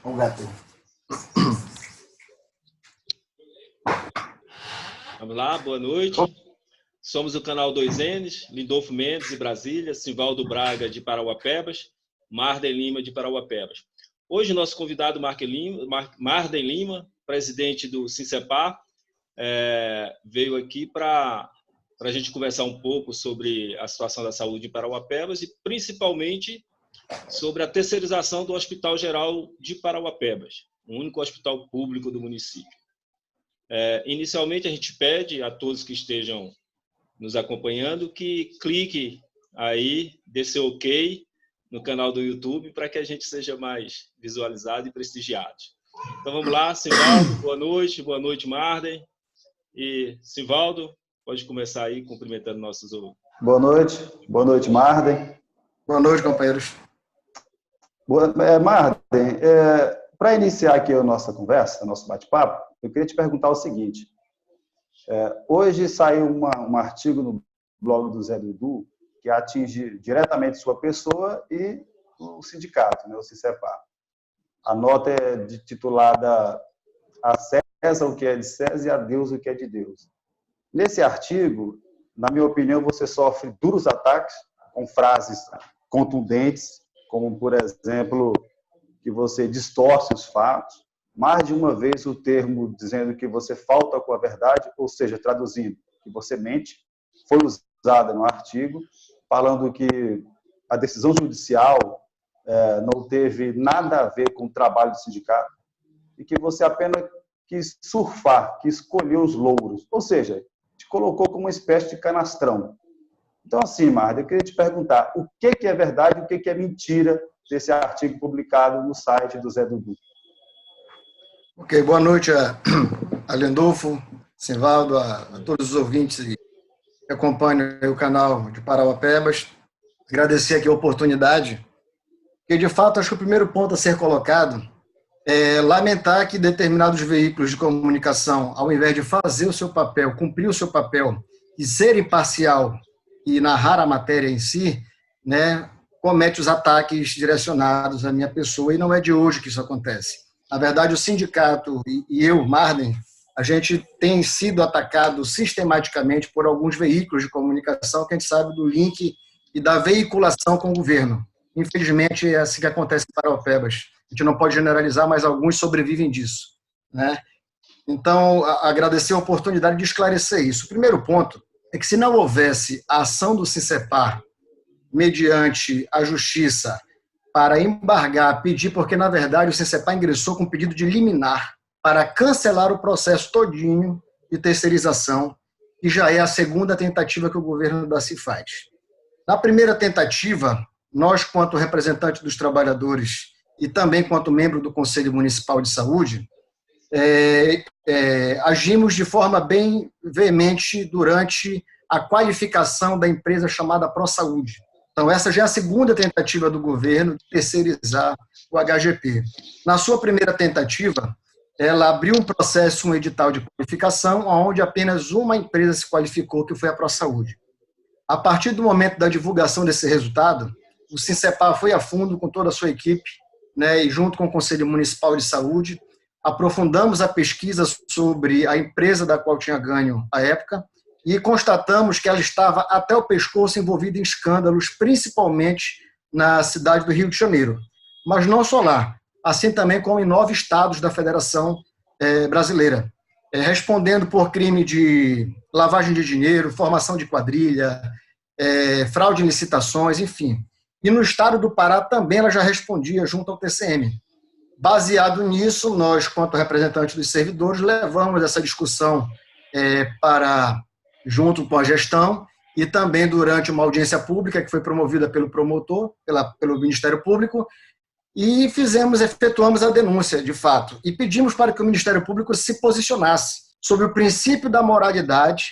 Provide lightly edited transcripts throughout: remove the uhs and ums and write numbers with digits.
O gato. Vamos lá, boa noite. Somos o canal 2Ns, Lindolfo Mendes, de Brasília, Simvaldo Braga, de Parauapebas, Marden Lima, de Parauapebas. Hoje, nosso convidado, Marden Lima, presidente do Sincepar, veio aqui para a gente conversar um pouco sobre a situação da saúde em Parauapebas e, principalmente, sobre a terceirização do Hospital Geral de Parauapebas, o único hospital público do município. Inicialmente, a gente pede a todos que estejam nos acompanhando que clique aí, dê seu ok no canal do YouTube para que a gente seja mais visualizado e prestigiado. Então, vamos lá, Simvaldo, boa noite, Marden. E, Simvaldo, pode começar aí cumprimentando nossos ouvintes. Boa noite, Marden. Boa noite, companheiros. Marden, para iniciar aqui a nossa conversa, nosso bate-papo, eu queria te perguntar o seguinte. Hoje saiu um artigo no blog do Zé Dudu que atinge diretamente sua pessoa e o sindicato, né, o Sincepar. A nota é titulada A César o que é de César e a Deus o que é de Deus. Nesse artigo, na minha opinião, você sofre duros ataques com frases contundentes, como, por exemplo, que você distorce os fatos, mais de uma vez o termo dizendo que você falta com a verdade, ou seja, traduzindo, que você mente, foi usada no artigo, falando que a decisão judicial não teve nada a ver com o trabalho do sindicato e que você apenas quis surfar, quis escolher os louros, ou seja, te colocou como uma espécie de canastrão. Então, assim, Marden, eu queria te perguntar, o que é verdade e o que é mentira desse artigo publicado no site do Zé Dudu? Ok, boa noite a Lindolfo, Simvaldo, a todos os ouvintes que acompanham o canal de Parauapebas. Agradecer aqui a oportunidade, porque, de fato, acho que o primeiro ponto a ser colocado é lamentar que determinados veículos de comunicação, ao invés de fazer o seu papel, cumprir o seu papel e ser imparcial e narrar a matéria em si, né, comete os ataques direcionados à minha pessoa, e não é de hoje que isso acontece. Na verdade, o sindicato e eu, Marden, a gente tem sido atacado sistematicamente por alguns veículos de comunicação que a gente sabe do link e da veiculação com o governo. Infelizmente, é assim que acontece em Parauapebas. A gente não pode generalizar, mas alguns sobrevivem disso, né? Então, agradecer a oportunidade de esclarecer isso. O primeiro ponto é que, se não houvesse a ação do Sincepar mediante a justiça para embargar, pedir, porque, na verdade, o Sincepar ingressou com pedido de liminar para cancelar o processo todinho de terceirização, que já é a segunda tentativa que o governo da CI faz. Na primeira tentativa, nós, quanto representante dos trabalhadores e também quanto membro do Conselho Municipal de Saúde, agimos de forma bem veemente durante a qualificação da empresa chamada ProSaúde. Então, essa já é a segunda tentativa do governo de terceirizar o HGP. Na sua primeira tentativa, ela abriu um processo, um edital de qualificação, onde apenas uma empresa se qualificou, que foi a ProSaúde. A partir do momento da divulgação desse resultado, o Sincepar foi a fundo com toda a sua equipe, né, e junto com o Conselho Municipal de Saúde, aprofundamos a pesquisa sobre a empresa da qual tinha ganho à época e constatamos que ela estava até o pescoço envolvida em escândalos, principalmente na cidade do Rio de Janeiro. Mas não só lá, assim também como em 9 estados da Federação Brasileira, respondendo por crime de lavagem de dinheiro, formação de quadrilha, fraude em licitações, enfim. E no estado do Pará também ela já respondia junto ao TCM. Baseado nisso, nós, quanto representantes dos servidores, levamos essa discussão junto com a gestão e também durante uma audiência pública que foi promovida pelo promotor, pelo Ministério Público, e efetuamos a denúncia, de fato, e pedimos para que o Ministério Público se posicionasse sobre o princípio da moralidade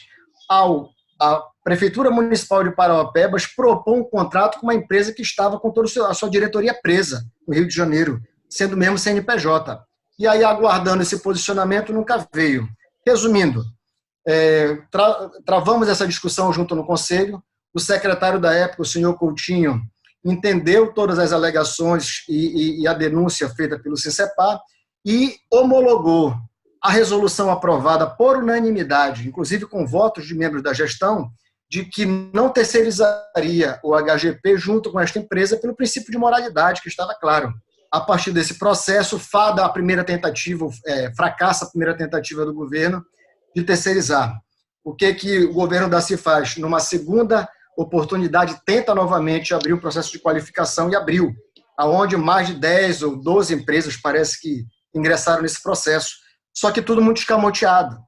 a Prefeitura Municipal de Parauapebas propõe um contrato com uma empresa que estava com toda a sua diretoria presa no Rio de Janeiro, sendo mesmo CNPJ. E aí, aguardando esse posicionamento, nunca veio. Resumindo, travamos essa discussão junto no Conselho, o secretário da época, o senhor Coutinho, entendeu todas as alegações e a denúncia feita pelo Sincepar e homologou a resolução aprovada por unanimidade, inclusive com votos de membros da gestão, de que não terceirizaria o HGP junto com esta empresa pelo princípio de moralidade, que estava claro. A partir desse processo, fracassa a primeira tentativa do governo de terceirizar. O que o governo Daci faz? Numa segunda oportunidade, tenta novamente abrir o processo de qualificação e abriu, aonde mais de 10 ou 12 empresas parece que ingressaram nesse processo. Só que tudo muito escamoteado.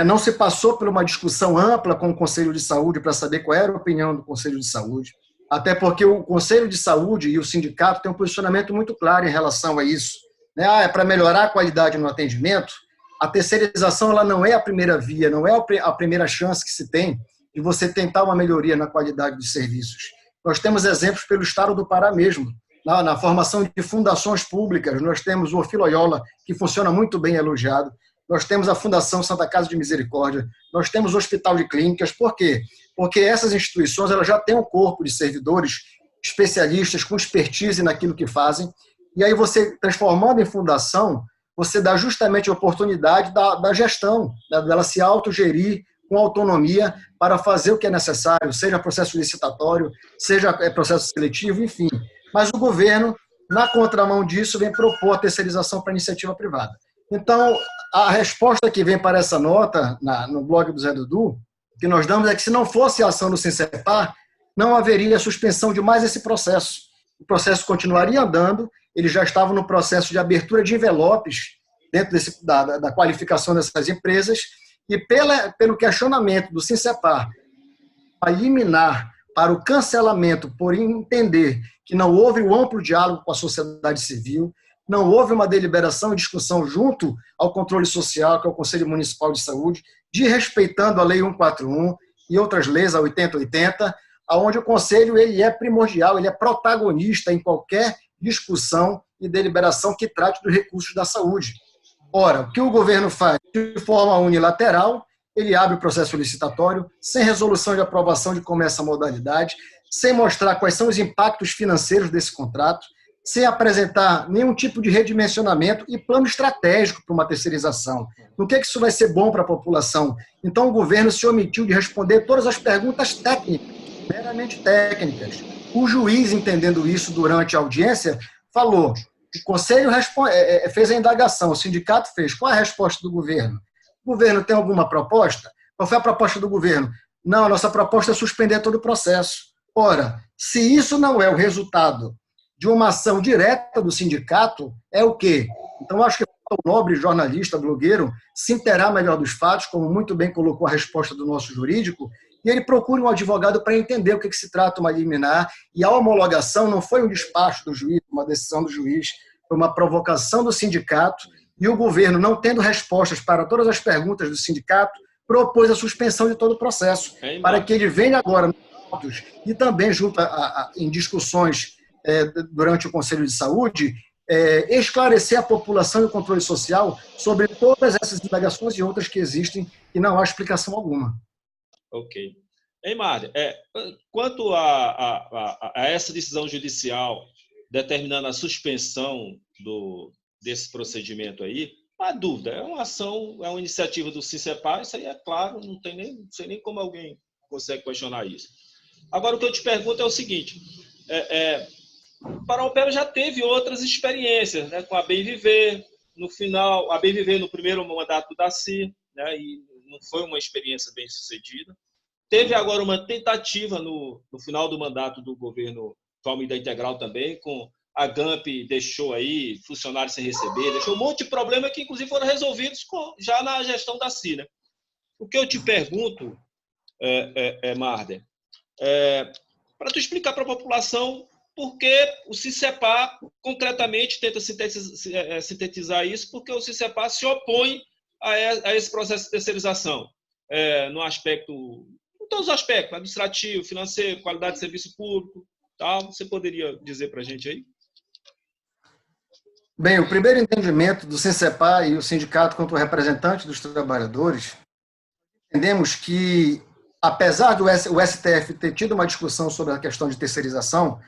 Não se passou por uma discussão ampla com o Conselho de Saúde para saber qual era a opinião do Conselho de Saúde, até porque o Conselho de Saúde e o sindicato têm um posicionamento muito claro em relação a isso. É para melhorar a qualidade no atendimento, a terceirização ela não é a primeira via, não é a primeira chance que se tem de você tentar uma melhoria na qualidade dos serviços. Nós temos exemplos pelo estado do Pará mesmo, na formação de fundações públicas. Nós temos o Orfiloiola, que funciona muito bem, elogiado. Nós temos a Fundação Santa Casa de Misericórdia, nós temos o Hospital de Clínicas. Por quê? Porque essas instituições elas já têm um corpo de servidores especialistas com expertise naquilo que fazem, e aí você, transformando em fundação, você dá justamente a oportunidade da gestão, dela se autogerir com autonomia para fazer o que é necessário, seja processo licitatório, seja processo seletivo, enfim. Mas o governo, na contramão disso, vem propor a terceirização para a iniciativa privada. Então, a resposta que vem para essa nota no blog do Zé Dudu, que nós damos é que se não fosse a ação do Sincepar, não haveria suspensão de mais esse processo. O processo continuaria andando, ele já estava no processo de abertura de envelopes dentro da qualificação dessas empresas, e pelo questionamento do Sincepar a liminar para o cancelamento por entender que não houve um amplo diálogo com a sociedade civil, não houve uma deliberação e discussão junto ao controle social, que é o Conselho Municipal de Saúde, respeitando a Lei 141 e outras leis, a 8080, onde o Conselho ele é primordial, ele é protagonista em qualquer discussão e deliberação que trate dos recursos da saúde. Ora, o que o governo faz de forma unilateral, ele abre o processo licitatório, sem resolução de aprovação de como é essa modalidade, sem mostrar quais são os impactos financeiros desse contrato, sem apresentar nenhum tipo de redimensionamento e plano estratégico para uma terceirização. No que isso vai ser bom para a população? Então, o governo se omitiu de responder todas as perguntas técnicas, meramente técnicas. O juiz, entendendo isso durante a audiência, falou: o Conselho fez a indagação, o sindicato fez. Qual é a resposta do governo? O governo tem alguma proposta? Qual foi a proposta do governo? Não, a nossa proposta é suspender todo o processo. Ora, se isso não é o resultado de uma ação direta do sindicato, é o quê? Então, acho que o nobre jornalista, blogueiro, se inteirar melhor dos fatos, como muito bem colocou a resposta do nosso jurídico, e ele procura um advogado para entender o que se trata uma liminar, e a homologação não foi um despacho do juiz, uma decisão do juiz, foi uma provocação do sindicato, e o governo, não tendo respostas para todas as perguntas do sindicato, propôs a suspensão de todo o processo, para que ele venha agora nos autos e também junto em discussões durante o Conselho de Saúde, esclarecer a população e o controle social sobre todas essas indagações e outras que existem e não há explicação alguma. Ok. Hein, Márcia, quanto a essa decisão judicial determinando a suspensão desse procedimento aí, não há dúvida, é uma ação, é uma iniciativa do Sincepar, isso aí é claro, não sei nem como alguém consegue questionar isso. Agora, o que eu te pergunto é o seguinte, o Parauapebas já teve outras experiências, né, com a Bem Viver, no final, a Bem Viver no primeiro mandato do Daci, né, e não foi uma experiência bem sucedida. Teve agora uma tentativa no final do mandato do governo Valmir da Integral também, com a GAMP deixou aí funcionários sem receber, deixou um monte de problema que inclusive foram resolvidos já na gestão da CI, né? O que eu te pergunto, Marder, para tu explicar para a população por que o Sincepar concretamente tenta sintetizar isso, porque o Sincepar se opõe a esse processo de terceirização, no aspecto, em todos os aspectos, administrativo, financeiro, qualidade de serviço público, tal. Você poderia dizer para a gente aí? Bem, o primeiro entendimento do Sincepar e o sindicato quanto representante dos trabalhadores, entendemos que, apesar do STF ter tido uma discussão sobre a questão de terceirização,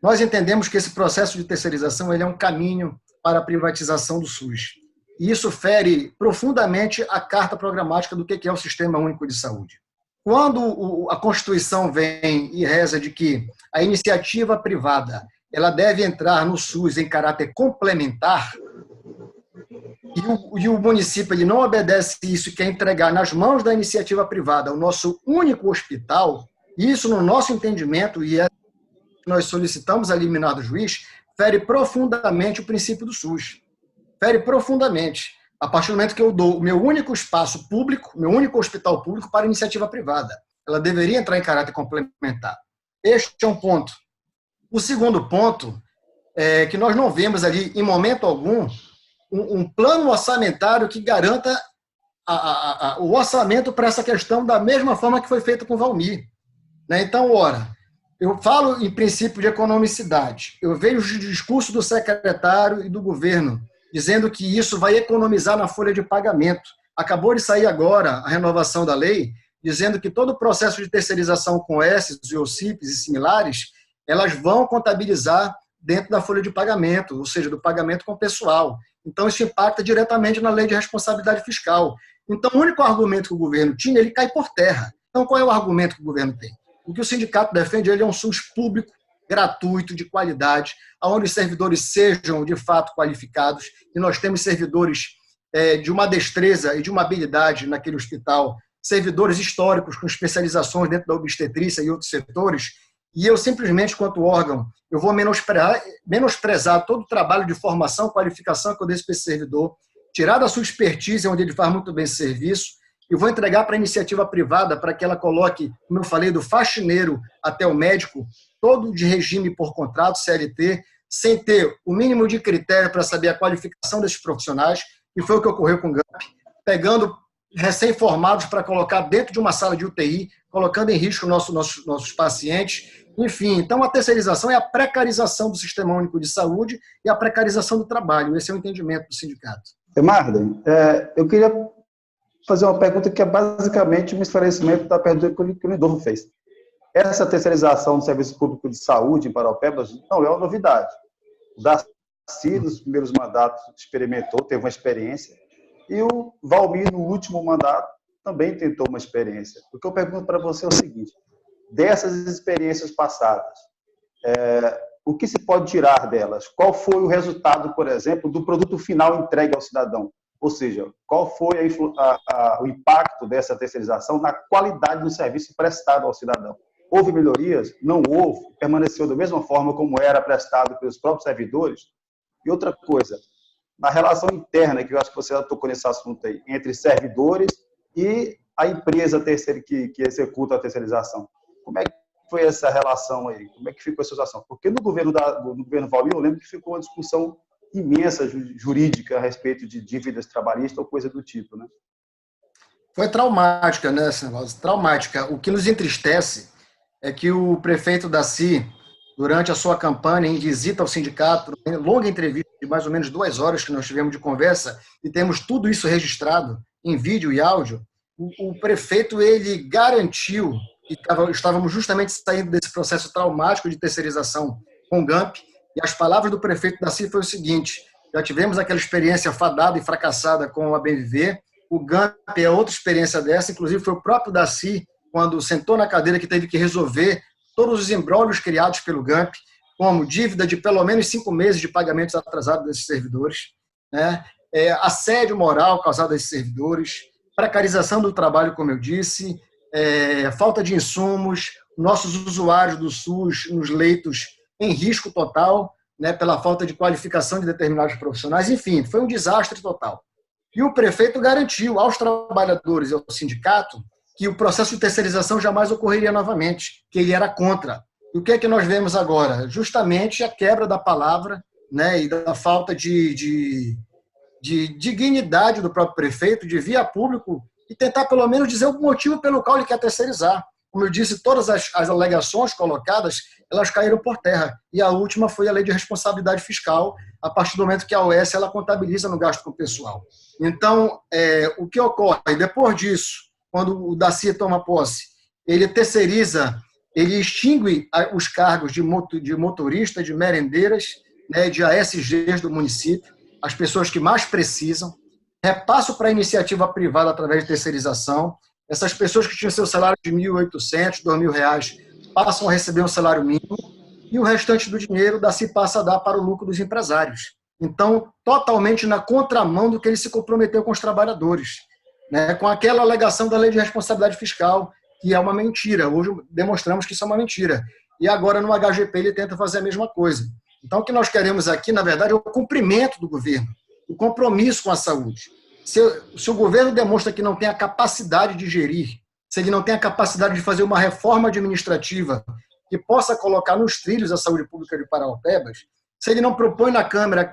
nós entendemos que esse processo de terceirização ele é um caminho para a privatização do SUS. E isso fere profundamente a carta programática do que é o Sistema Único de Saúde. Quando a Constituição vem e reza de que a iniciativa privada ela deve entrar no SUS em caráter complementar, e o município ele não obedece isso e quer entregar nas mãos da iniciativa privada o nosso único hospital, isso, no nosso entendimento, e nós solicitamos a liminar do juiz, fere profundamente o princípio do SUS. Fere profundamente. A partir do momento que eu dou o meu único espaço público, meu único hospital público para iniciativa privada. Ela deveria entrar em caráter complementar. Este é um ponto. O segundo ponto é que nós não vemos ali, em momento algum, um plano orçamentário que garanta o orçamento para essa questão da mesma forma que foi feito com o Valmir. Então, ora, eu falo em princípio de economicidade, eu vejo o discurso do secretário e do governo dizendo que isso vai economizar na folha de pagamento. Acabou de sair agora a renovação da lei, dizendo que todo o processo de terceirização com ESSs e OCIPs e similares, elas vão contabilizar dentro da folha de pagamento, ou seja, do pagamento com o pessoal. Então, isso impacta diretamente na lei de responsabilidade fiscal. Então, o único argumento que o governo tinha, ele cai por terra. Então, qual é o argumento que o governo tem? O que o sindicato defende ele é um SUS público, gratuito, de qualidade, onde os servidores sejam, de fato, qualificados, e nós temos servidores de uma destreza e de uma habilidade naquele hospital, servidores históricos com especializações dentro da obstetrícia e outros setores, e eu simplesmente, quanto órgão, eu vou menosprezar todo o trabalho de formação, qualificação que eu dei para esse servidor, tirar da sua expertise, onde ele faz muito bem esse serviço, e vou entregar para a iniciativa privada para que ela coloque, como eu falei, do faxineiro até o médico, todo de regime por contrato, CLT, sem ter o mínimo de critério para saber a qualificação desses profissionais, e foi o que ocorreu com o GAMP, pegando recém-formados para colocar dentro de uma sala de UTI, colocando em risco nossos pacientes. Enfim, então a terceirização é a precarização do Sistema Único de Saúde e a precarização do trabalho. Esse é o entendimento do sindicato. Marden, eu queria fazer uma pergunta que é basicamente um esclarecimento da pergunta que o Lindolfo fez. Essa terceirização do Serviço Público de Saúde em Parauapebas não é uma novidade. O Darcy, nos primeiros mandatos, experimentou, teve uma experiência, e o Valmir, no último mandato, também tentou uma experiência. O que eu pergunto para você é o seguinte: dessas experiências passadas, o que se pode tirar delas? Qual foi o resultado, por exemplo, do produto final entregue ao cidadão? Ou seja, qual foi o impacto dessa terceirização na qualidade do serviço prestado ao cidadão? Houve melhorias? Não houve? Permaneceu da mesma forma como era prestado pelos próprios servidores? E outra coisa, na relação interna, que eu acho que você já tocou nesse assunto aí, entre servidores e a empresa terceira que executa a terceirização. Como é que foi essa relação aí? Como é que ficou essa situação? Porque no governo Valmir, eu lembro que ficou uma discussão imensa jurídica a respeito de dívidas trabalhistas ou coisa do tipo, né? Foi traumática, né, Senhor? Traumática. O que nos entristece é que o prefeito Darcy, durante a sua campanha em visita ao sindicato, em longa entrevista de mais ou menos 2 horas que nós tivemos de conversa, e temos tudo isso registrado em vídeo e áudio, o prefeito ele garantiu, e estávamos justamente saindo desse processo traumático de terceirização com o GAMP, e as palavras do prefeito Darcy foi o seguinte: já tivemos aquela experiência fadada e fracassada com a BVV, o GAMP é outra experiência dessa, inclusive foi o próprio Darcy, quando sentou na cadeira, que teve que resolver todos os embrólios criados pelo GAMP, como dívida de pelo menos 5 meses de pagamentos atrasados desses servidores, né? Assédio moral causado a esses servidores, precarização do trabalho, como eu disse, falta de insumos, nossos usuários do SUS nos leitos em risco total, né, pela falta de qualificação de determinados profissionais. Enfim, foi um desastre total. E o prefeito garantiu aos trabalhadores e ao sindicato que o processo de terceirização jamais ocorreria novamente, que ele era contra. E o que é que nós vemos agora? Justamente a quebra da palavra, né, e da falta de dignidade do próprio prefeito, de vir a público e tentar pelo menos dizer o motivo pelo qual ele quer terceirizar. Como eu disse, todas as alegações colocadas, elas caíram por terra. E a última foi a lei de responsabilidade fiscal, a partir do momento que a OS ela contabiliza no gasto com o pessoal. Então, o que ocorre? Depois disso, quando o Darcy toma posse, ele terceiriza ele extingue os cargos de motorista, de merendeiras, né, de ASGs do município, as pessoas que mais precisam, repasso para a iniciativa privada através de terceirização. Essas pessoas que tinham seu salário de R$ 1.800, R$ 2.000, passam a receber um salário mínimo e o restante do dinheiro se passa a dar para o lucro dos empresários. Então, totalmente na contramão do que ele se comprometeu com os trabalhadores, né, com aquela alegação da lei de responsabilidade fiscal, que é uma mentira. Hoje demonstramos que isso é uma mentira. E agora, no HGP, ele tenta fazer a mesma coisa. Então, o que nós queremos aqui, na verdade, é o cumprimento do governo, o compromisso com a saúde. Se o governo demonstra que não tem a capacidade de gerir, se ele não tem a capacidade de fazer uma reforma administrativa que possa colocar nos trilhos a saúde pública de Parauapebas, se ele não propõe na Câmara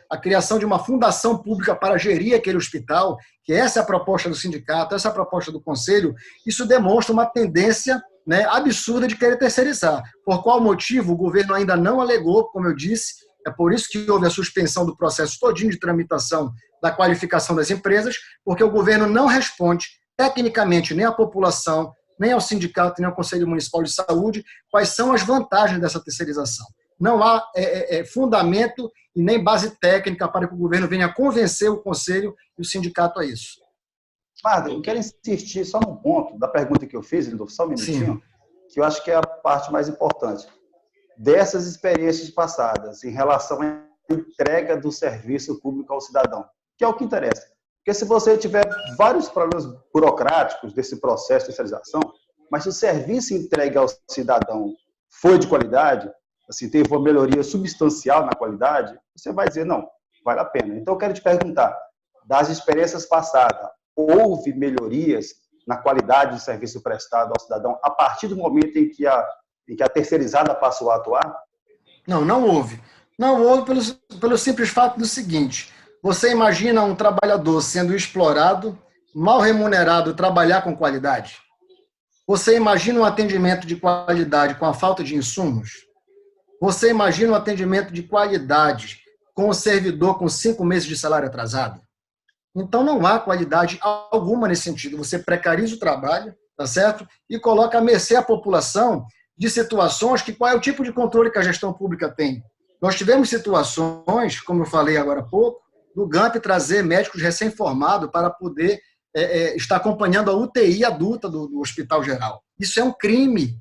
a criação de uma fundação pública para gerir aquele hospital, que essa é a proposta do sindicato, essa é a proposta do Conselho, isso demonstra uma tendência, né, absurda de querer terceirizar. Por qual motivo o governo ainda não alegou, como eu disse, é por isso que houve a suspensão do processo todinho de tramitação da qualificação das empresas, porque o governo não responde tecnicamente nem à população, nem ao sindicato, nem ao Conselho Municipal de Saúde, quais são as vantagens dessa terceirização. Não há fundamento e nem base técnica para que o governo venha convencer o Conselho e o sindicato a isso. Marta, eu quero insistir só num ponto da pergunta que eu fiz, Lindolfo, só um minutinho, que eu acho que é a parte mais importante. Dessas experiências passadas, em relação à entrega do serviço público ao cidadão, que é o que interessa. Porque se você tiver vários problemas burocráticos desse processo de terceirização, mas se o serviço entregue ao cidadão foi de qualidade, assim, teve uma melhoria substancial na qualidade, você vai dizer, não, vale a pena. Então, eu quero te perguntar, das experiências passadas, houve melhorias na qualidade do serviço prestado ao cidadão a partir do momento em que a terceirizada passou a atuar? Não houve. Não houve pelo simples fato do seguinte: você imagina um trabalhador sendo explorado, mal remunerado, trabalhar com qualidade? Você imagina um atendimento de qualidade com a falta de insumos? Você imagina um atendimento de qualidade com o servidor com 5 meses de salário atrasado? Então, não há qualidade alguma nesse sentido. Você precariza o trabalho, tá certo? E coloca à mercê a população de situações que qual é o tipo de controle que a gestão pública tem. Nós tivemos situações, como eu falei agora há pouco, do GAMP trazer médicos recém-formados para poder estar acompanhando a UTI adulta do Hospital Geral. Isso é um crime.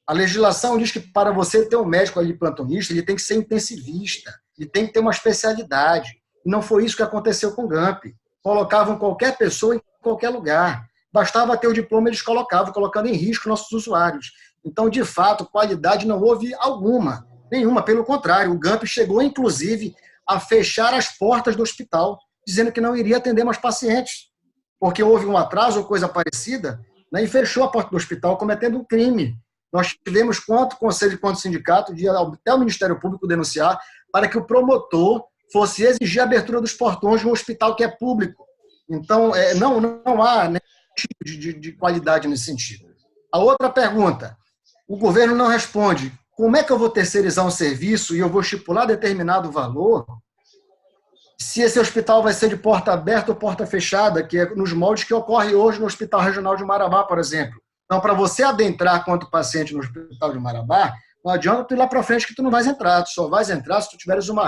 A legislação diz que para você ter um médico ali plantonista, ele tem que ser intensivista, ele tem que ter uma especialidade. E não foi isso que aconteceu com o GAMP. Colocavam qualquer pessoa em qualquer lugar. Bastava ter o diploma, eles colocavam, colocando em risco nossos usuários. Então, de fato, qualidade não houve alguma, nenhuma. Pelo contrário, o GAMP chegou, inclusive, a fechar as portas do hospital, dizendo que não iria atender mais pacientes, porque houve um atraso ou coisa parecida, né, e fechou a porta do hospital, cometendo um crime. Nós tivemos, quanto Conselho quanto Sindicato, de até o Ministério Público denunciar, para que o promotor fosse exigir a abertura dos portões de um hospital que é público. Então, não há nenhum tipo de qualidade nesse sentido. A outra pergunta, o governo não responde. Como é que eu vou terceirizar um serviço e eu vou estipular determinado valor se esse hospital vai ser de porta aberta ou porta fechada, que é nos moldes que ocorre hoje no Hospital Regional de Marabá, por exemplo? Então, para você adentrar quanto paciente no Hospital de Marabá, não adianta tu ir lá para frente que tu não vais entrar. Tu só vais entrar se tu tiveres uma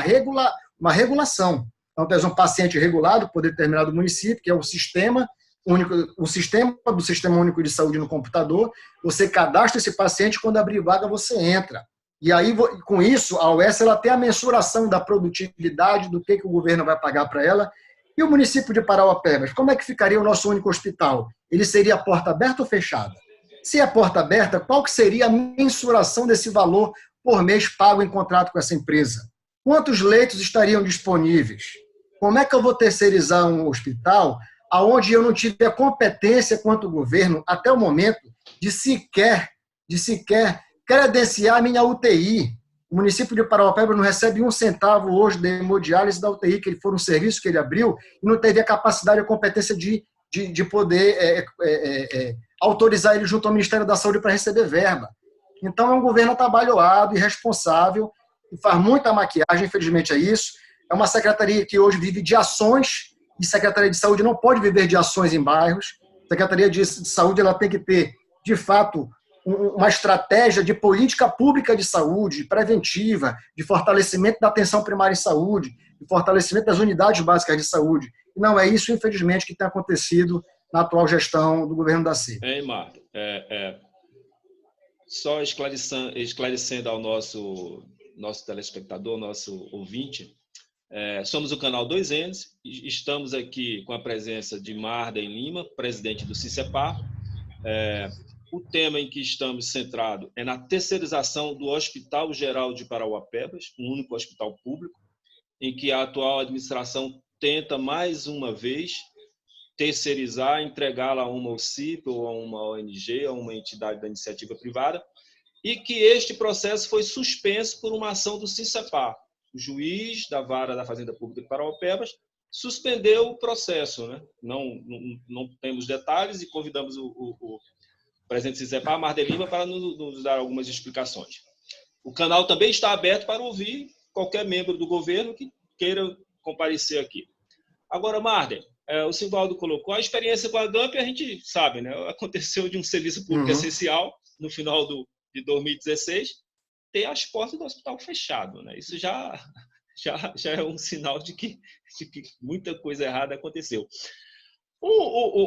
regulação. Então, tu és um paciente regulado por determinado município, que é o sistema único, o sistema do Sistema Único de Saúde no computador. Você cadastra esse paciente, quando abrir vaga você entra. E aí, com isso, a UES ela tem a mensuração da produtividade, do que o governo vai pagar para ela. E o município de Parauapebas, como é que ficaria o nosso único hospital? Ele seria a porta aberta ou fechada? Se é a porta aberta, qual que seria a mensuração desse valor por mês pago em contrato com essa empresa? Quantos leitos estariam disponíveis? Como é que eu vou terceirizar um hospital onde eu não tive a competência quanto governo, até o momento, de sequer credenciar a minha UTI? O município de Parauapebas não recebe 1 centavo hoje de hemodiálise da UTI, que foi um serviço que ele abriu, e não teve a capacidade e a competência de poder autorizar ele junto ao Ministério da Saúde para receber verba. Então, é um governo atabalhoado, irresponsável, e faz muita maquiagem, infelizmente é isso. É uma secretaria que hoje vive de ações, e Secretaria de Saúde não pode viver de ações em bairros. A Secretaria de Saúde ela tem que ter, de fato, uma estratégia de política pública de saúde, preventiva, de fortalecimento da atenção primária em saúde, de fortalecimento das unidades básicas de saúde. E não é isso, infelizmente, que tem acontecido na atual gestão do governo Daci. Marco, só esclarecendo ao nosso telespectador, nosso ouvinte, somos o canal 2Ns, estamos aqui com a presença de Marden Lima, presidente do CINCEPAR. O tema em que estamos centrados é na terceirização do Hospital Geral de Parauapebas, um único hospital público, em que a atual administração tenta, mais uma vez, terceirizar, entregá-la a uma OCIP ou a uma ONG, a uma entidade da iniciativa privada, e que este processo foi suspenso por uma ação do CINCEPAR. O juiz da Vara da Fazenda Pública de Parauapebas suspendeu o processo, né? Não temos detalhes e convidamos o presidente do CINCEPAR, Marden Lima, para nos dar algumas explicações. O canal também está aberto para ouvir qualquer membro do governo que queira comparecer aqui. Agora, Marden, o Simvaldo colocou a experiência com a DAMP, a gente sabe, né? Aconteceu de um serviço público essencial no final de 2016 ter as portas do hospital fechado, né? Isso já é um sinal de que muita coisa errada aconteceu.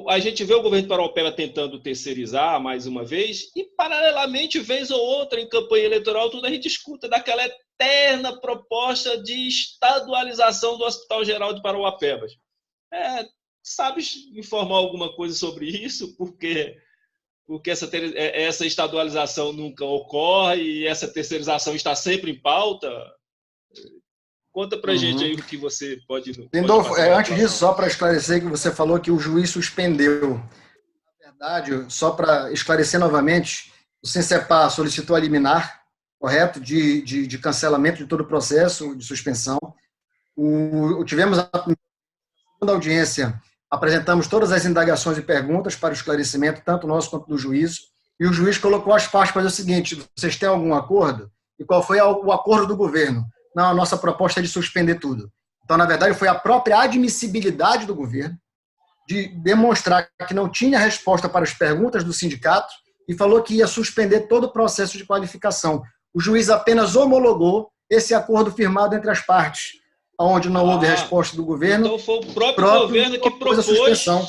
A gente vê o governo de Parauapebas tentando terceirizar mais uma vez e, paralelamente, vez ou outra, em campanha eleitoral, tudo a gente escuta daquela eterna proposta de estadualização do Hospital Geral de Parauapebas. Sabes informar alguma coisa sobre isso? Porque essa estadualização nunca ocorre e essa terceirização está sempre em pauta. Conta para a gente aí o que você pode... Lindolfo, antes disso, só para esclarecer que você falou que o juiz suspendeu. Na verdade, só para esclarecer novamente, o CINCEPAR solicitou a liminar, correto, de cancelamento de todo o processo de suspensão. Tivemos a segunda audiência, apresentamos todas as indagações e perguntas para o esclarecimento, tanto nosso quanto do juízo, e o juiz colocou as partes para dizer o seguinte: vocês têm algum acordo? E qual foi o acordo do governo? Não, a nossa proposta é de suspender tudo. Então, na verdade, foi a própria admissibilidade do governo de demonstrar que não tinha resposta para as perguntas do sindicato e falou que ia suspender todo o processo de qualificação. O juiz apenas homologou esse acordo firmado entre as partes, onde não houve resposta do governo. Então foi o próprio governo que propôs a suspensão.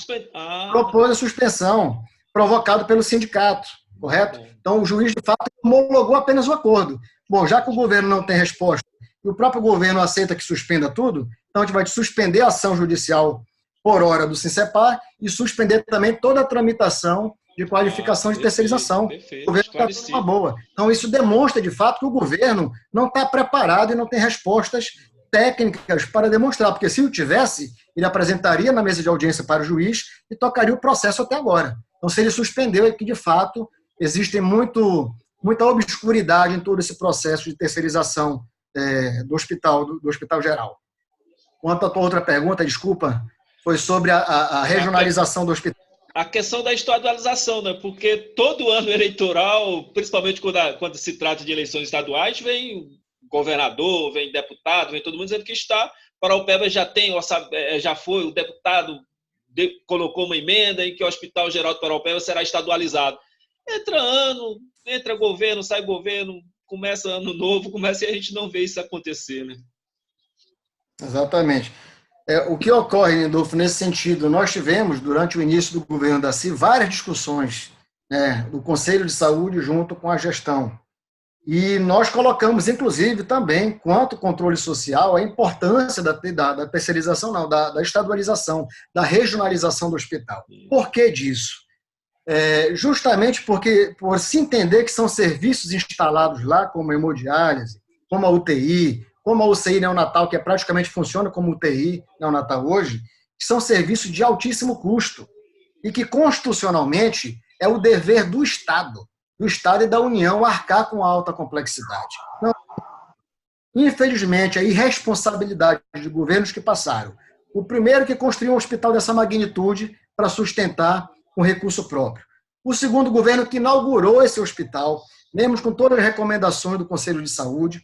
Propôs a suspensão, provocado pelo sindicato, correto? Então, o juiz, de fato, homologou apenas o acordo. Bom, já que o governo não tem resposta e o próprio governo aceita que suspenda tudo, então a gente vai suspender a ação judicial por hora do CINCEPAR e suspender também toda a tramitação de qualificação de terceirização. O governo está com uma boa. Então, isso demonstra, de fato, que o governo não está preparado e não tem respostas técnicas para demonstrar, porque se o tivesse, ele apresentaria na mesa de audiência para o juiz e tocaria o processo até agora. Então, se ele suspendeu, é que, de fato, existe muita obscuridade em todo esse processo de terceirização do hospital geral. Quanto à tua outra pergunta, desculpa, foi sobre a regionalização do hospital. A questão da estadualização, né? Porque todo ano eleitoral, principalmente quando se trata de eleições estaduais, vem governador, vem deputado, vem todo mundo dizendo que Parauapebas já foi, o deputado colocou uma emenda em que o Hospital Geral de Parauapebas será estadualizado. Entra governo, sai governo, começa ano novo, e a gente não vê isso acontecer, né? Exatamente. O que ocorre, Lindolfo, nesse sentido, nós tivemos, durante o início do governo Daci, várias discussões, né, do Conselho de Saúde junto com a gestão. E nós colocamos, inclusive, também, quanto controle social, a importância da terceirização, não, da estadualização, da regionalização do hospital. Por que disso? Justamente porque, por se entender que são serviços instalados lá, como a hemodiálise, como a UTI, como a UCI neonatal, que praticamente funciona como UTI neonatal hoje, que são serviços de altíssimo custo e que, constitucionalmente, é o dever do Estado e da União arcar com a alta complexidade. Não. Infelizmente, a irresponsabilidade de governos que passaram. O primeiro que construiu um hospital dessa magnitude para sustentar com recurso próprio. O segundo governo que inaugurou esse hospital, mesmo com todas as recomendações do Conselho de Saúde,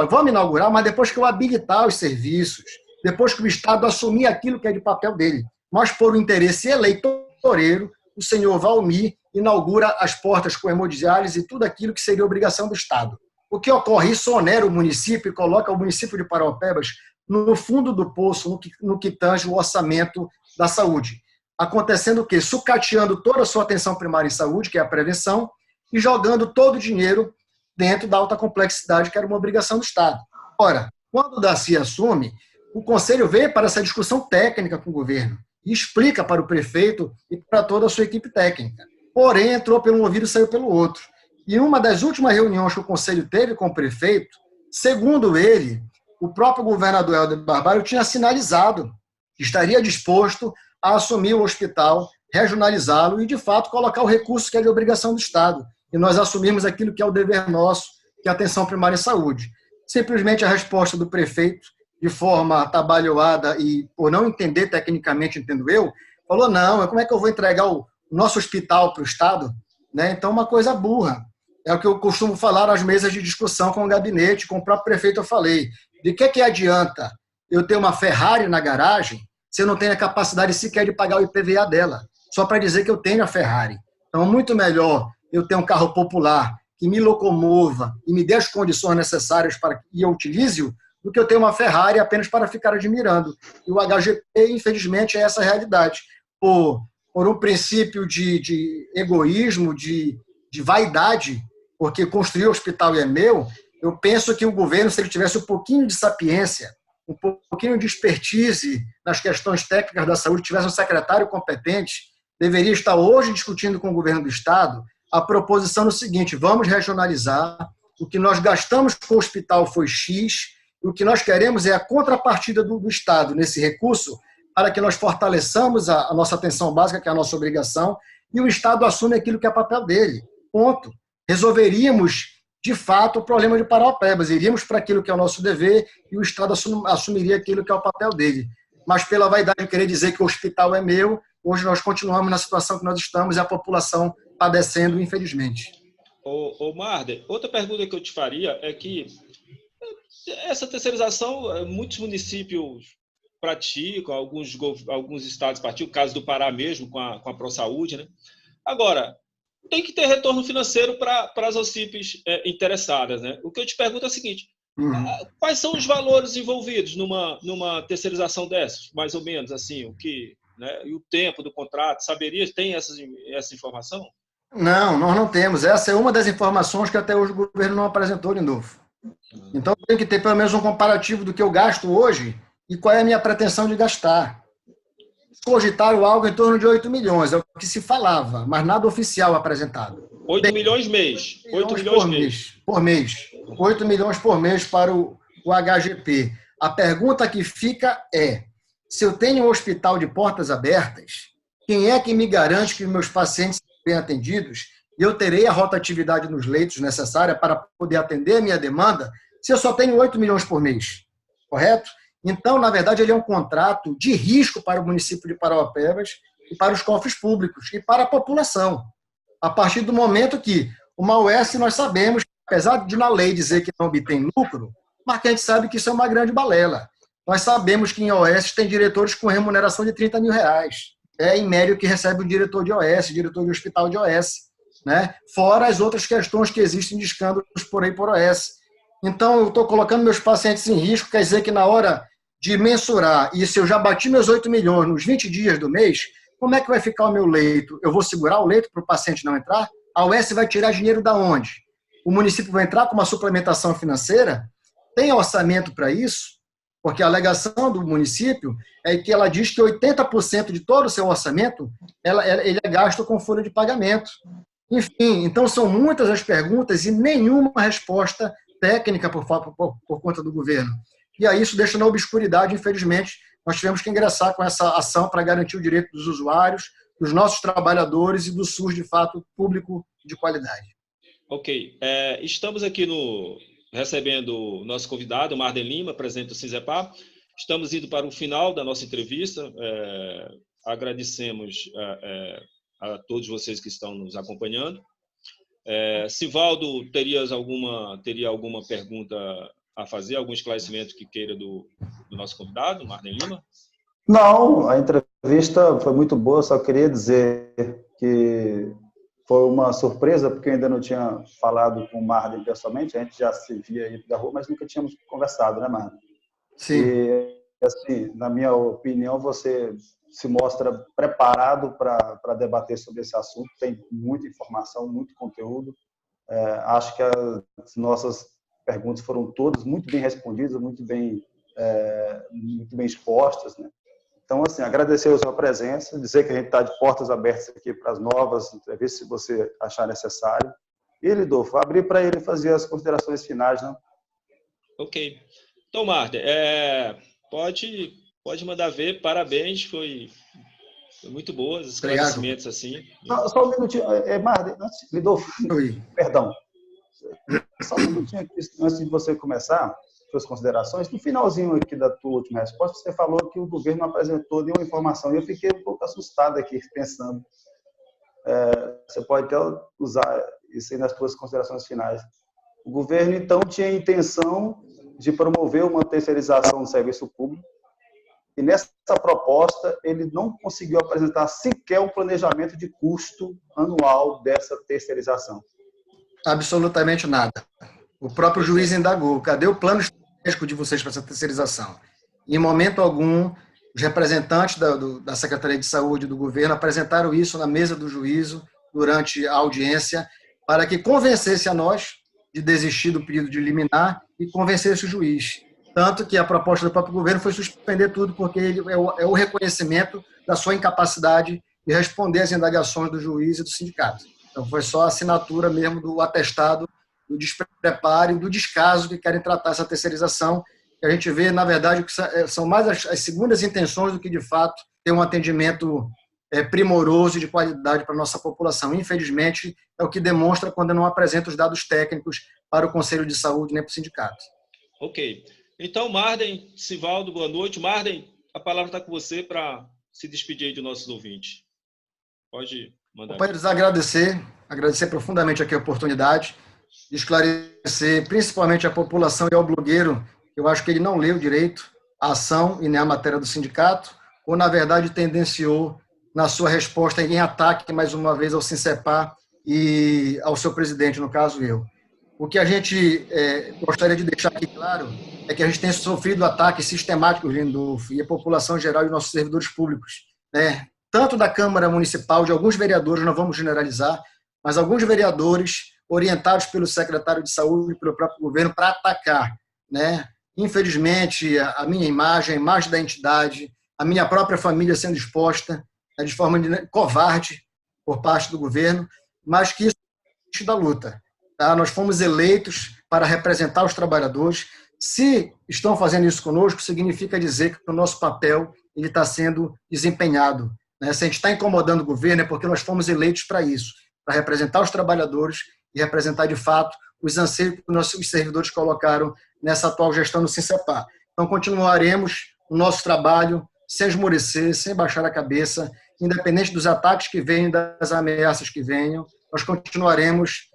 vamos inaugurar, mas depois que eu habilitar os serviços, depois que o Estado assumir aquilo que é de papel dele, mas por um interesse eleitoreiro, o senhor Valmir inaugura as portas com hemodiálise e tudo aquilo que seria obrigação do Estado. O que ocorre? Isso onera o município e coloca o município de Parauapebas no fundo do poço, no que tange o orçamento da saúde. Acontecendo o quê? Sucateando toda a sua atenção primária em saúde, que é a prevenção, e jogando todo o dinheiro dentro da alta complexidade, que era uma obrigação do Estado. Ora, quando o Daci assume, o Conselho veio para essa discussão técnica com o governo e explica para o prefeito e para toda a sua equipe técnica. Porém, entrou por um ouvido e saiu pelo outro. E uma das últimas reuniões que o Conselho teve com o prefeito, segundo ele, o próprio governador Helder Barbalho tinha sinalizado que estaria disposto a assumir o hospital, regionalizá-lo e, de fato, colocar o recurso que é de obrigação do Estado. E nós assumirmos aquilo que é o dever nosso, que é a atenção primária em saúde. Simplesmente a resposta do prefeito, de forma atabalhoada e por não entender tecnicamente, entendo eu, falou, não, como é que eu vou entregar o nosso hospital para o Estado? Né? Então, uma coisa burra. É o que eu costumo falar nas mesas de discussão com o gabinete, com o próprio prefeito eu falei. De que adianta eu ter uma Ferrari na garagem se eu não tenho a capacidade sequer de pagar o IPVA dela? Só para dizer que eu tenho a Ferrari. Então, muito melhor eu ter um carro popular que me locomova e me dê as condições necessárias para que eu utilize-o, do que eu ter uma Ferrari apenas para ficar admirando. E o HGP, infelizmente, é essa a realidade. Por um princípio de egoísmo, de vaidade, porque construir o hospital é meu, eu penso que o governo, se ele tivesse um pouquinho de sapiência, um pouquinho de expertise nas questões técnicas da saúde, tivesse um secretário competente, deveria estar hoje discutindo com o governo do Estado a proposição no seguinte, vamos regionalizar, o que nós gastamos com o hospital foi X, e o que nós queremos é a contrapartida do Estado nesse recurso para que nós fortaleçamos a nossa atenção básica, que é a nossa obrigação, e o Estado assume aquilo que é papel dele. Ponto. Resolveríamos, de fato, o problema de Parauapebas. Iríamos para aquilo que é o nosso dever e o Estado assumiria aquilo que é o papel dele. Mas pela vaidade de querer dizer que o hospital é meu, hoje nós continuamos na situação que nós estamos e a população padecendo, infelizmente. Marder, outra pergunta que eu te faria é que essa terceirização, muitos municípios praticam, alguns estados praticam, o caso do Pará mesmo, com a ProSaúde, né? Agora, tem que ter retorno financeiro para as OCPs interessadas, né? O que eu te pergunto é o seguinte, quais são os valores envolvidos numa terceirização dessas, mais ou menos, assim, o que, né? E o tempo do contrato, tem essa informação? Não, nós não temos. Essa é uma das informações que até hoje o governo não apresentou, Lindolfo. Então, tem que ter pelo menos um comparativo do que eu gasto hoje e qual é a minha pretensão de gastar. Cogitaram algo em torno de 8 milhões, é o que se falava, mas nada oficial apresentado. 8 milhões mês. 8 milhões por mês. 8 milhões por mês para o HGP. A pergunta que fica é, se eu tenho um hospital de portas abertas, quem é que me garante que meus pacientes serão bem atendidos e eu terei a rotatividade nos leitos necessária para poder atender a minha demanda se eu só tenho 8 milhões por mês? Correto? Então, na verdade, ele é um contrato de risco para o município de Parauapebas e para os cofres públicos e para a população. A partir do momento que uma OS, nós sabemos, apesar de na lei dizer que não obtém lucro, mas que a gente sabe que isso é uma grande balela. Nós sabemos que em OS tem diretores com remuneração de 30 mil reais. É em média que recebe o diretor de OS, diretor de hospital de OS, né? Fora as outras questões que existem de escândalos por aí por OS. Então, eu estou colocando meus pacientes em risco, quer dizer que na hora de mensurar, e se eu já bati meus 8 milhões nos 20 dias do mês, como é que vai ficar o meu leito? Eu vou segurar o leito para o paciente não entrar? A UES vai tirar dinheiro da onde? O município vai entrar com uma suplementação financeira? Tem orçamento para isso? Porque a alegação do município é que ela diz que 80% de todo o seu orçamento ele é gasto com folha de pagamento. Enfim, então são muitas as perguntas e nenhuma resposta técnica por conta do governo. E aí isso deixa na obscuridade, infelizmente, nós tivemos que ingressar com essa ação para garantir o direito dos usuários, dos nossos trabalhadores e do SUS, de fato, público de qualidade. Ok. Estamos aqui recebendo o nosso convidado, Marder Lima, presidente do Sinzepar. Estamos indo para o final da nossa entrevista. Agradecemos a todos vocês que estão nos acompanhando. Sivaldo, teria alguma pergunta a fazer, algum esclarecimento que queira do nosso convidado, Marder Lima? Não, a entrevista foi muito boa, só queria dizer que foi uma surpresa, porque eu ainda não tinha falado com o Marden pessoalmente, a gente já se via aí da rua, mas nunca tínhamos conversado, né, Marden? Sim. E, assim, na minha opinião, você se mostra preparado para debater sobre esse assunto, tem muita informação, muito conteúdo. Acho que as nossas perguntas foram todas muito bem respondidas, muito bem expostas, né? Então, assim, agradecer a sua presença, dizer que a gente está de portas abertas aqui para as novas entrevistas, se você achar necessário. E, Lidolfo, abrir para ele fazer as considerações finais, né? Ok. Então, Marden, pode mandar ver, parabéns, foi muito boa, os esclarecimentos assim. Só um minutinho, Marden, Lidolfo, perdão. Só um minutinho aqui, antes de você começar suas considerações. No finalzinho aqui da tua última resposta, você falou que o governo não apresentou nenhuma informação. E eu fiquei um pouco assustado aqui, pensando. Você pode até usar isso aí nas suas considerações finais. O governo, então, tinha a intenção de promover uma terceirização do serviço público. E nessa proposta, ele não conseguiu apresentar sequer o planejamento de custo anual dessa terceirização. Absolutamente nada. O próprio juiz indagou: cadê o plano estratégico de vocês para essa terceirização? Em momento algum, os representantes da Secretaria de Saúde do governo apresentaram isso na mesa do juízo durante a audiência para que convencesse a nós de desistir do pedido de liminar e convencesse o juiz. Tanto que a proposta do próprio governo foi suspender tudo, porque é o reconhecimento da sua incapacidade de responder às indagações do juiz e do sindicato. Então, foi só a assinatura mesmo do atestado do despreparo e do descaso que querem tratar essa terceirização, que a gente vê, na verdade, que são mais as segundas intenções do que, de fato, ter um atendimento primoroso e de qualidade para a nossa população. Infelizmente, é o que demonstra quando não apresenta os dados técnicos para o Conselho de Saúde nem para o sindicato. Ok. Então, Marden, Sivaldo, boa noite. Marden, a palavra está com você para se despedir de nossos ouvintes. Pode mandar. Companheiros, agradecer profundamente aqui a oportunidade de esclarecer principalmente a população e ao blogueiro, que eu acho que ele não leu direito a ação e nem a matéria do sindicato, ou, na verdade, tendenciou na sua resposta em ataque, mais uma vez, ao Sincepar e ao seu presidente, no caso, eu. O que a gente gostaria de deixar aqui claro é que a gente tem sofrido ataques sistemáticos, Lindolfo, e a população geral e os nossos servidores públicos, né? Tanto da Câmara Municipal, de alguns vereadores, não vamos generalizar, mas alguns vereadores orientados pelo secretário de Saúde e pelo próprio governo para atacar, né? Infelizmente, a minha imagem, a imagem da entidade, a minha própria família sendo exposta, né, de forma covarde por parte do governo, mas que isso é parte da luta. Tá? Nós fomos eleitos para representar os trabalhadores. Se estão fazendo isso conosco, significa dizer que o nosso papel ele está sendo desempenhado. Né? Se a gente está incomodando o governo, é porque nós fomos eleitos para isso, para representar os trabalhadores e representar, de fato, os anseios que os servidores colocaram nessa atual gestão do Sincepar. Então, continuaremos o nosso trabalho sem esmorecer, sem baixar a cabeça, independente dos ataques que venham, das ameaças que venham, nós continuaremos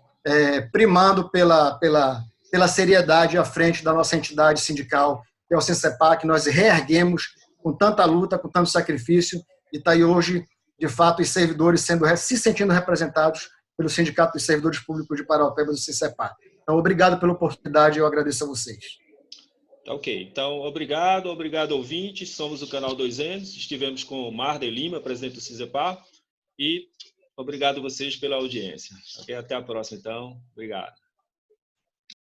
primando pela seriedade à frente da nossa entidade sindical, que é o Sincepar, que nós reerguemos com tanta luta, com tanto sacrifício, e está aí hoje, de fato, os servidores se sentindo representados pelo Sindicato dos Servidores Públicos de Parauapebas do Sincepar. Então, obrigado pela oportunidade, eu agradeço a vocês. Ok, então, obrigado, ouvintes. Somos o canal 2N, estivemos com o Marden Lima, presidente do Sincepar, e obrigado a vocês pela audiência. Okay, até a próxima, então. Obrigado.